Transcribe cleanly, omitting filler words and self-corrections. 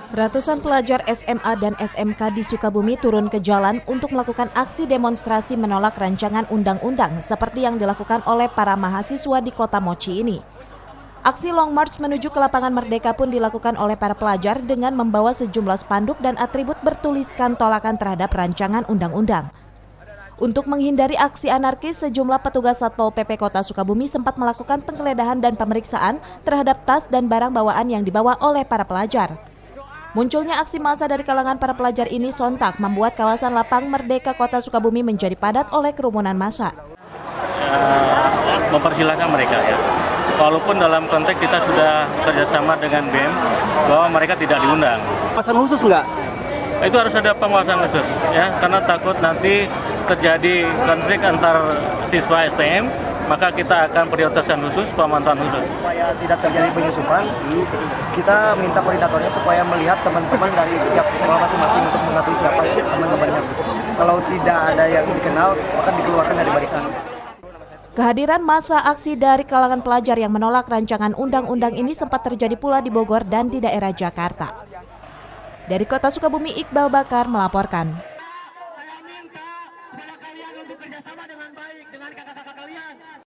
Ratusan pelajar SMA dan SMK di Sukabumi turun ke jalan untuk melakukan aksi demonstrasi menolak rancangan undang-undang seperti yang dilakukan oleh para mahasiswa di Kota Mochi ini. Aksi Long March menuju ke lapangan Merdeka pun dilakukan oleh para pelajar dengan membawa sejumlah spanduk dan atribut bertuliskan tolakan terhadap rancangan undang-undang. Untuk menghindari aksi anarkis, sejumlah petugas Satpol PP Kota Sukabumi sempat melakukan penggeledahan dan pemeriksaan terhadap tas dan barang bawaan yang dibawa oleh para pelajar. Munculnya aksi massa dari kalangan para pelajar ini sontak membuat kawasan Lapang Merdeka Kota Sukabumi menjadi padat oleh kerumunan massa. Mempersilahkan mereka ya, walaupun dalam konteks kita sudah kerjasama dengan BEM bahwa mereka tidak diundang. Pengawasan khusus nggak? Itu harus ada pengawasan khusus ya, karena takut nanti terjadi konflik antar siswa STM, maka kita akan prioritaskan khusus, pemantauan khusus. Supaya tidak terjadi penyusupan, kita minta koordinatornya supaya melihat teman-teman dari tiap sekolah masing-masing untuk mengetahui siapa teman-temannya. Kalau tidak ada yang dikenal, maka dikeluarkan dari barisan. Kehadiran massa aksi dari kalangan pelajar yang menolak rancangan undang-undang ini sempat terjadi pula di Bogor dan di daerah Jakarta. Dari Kota Sukabumi, Iqbal Bakar melaporkan.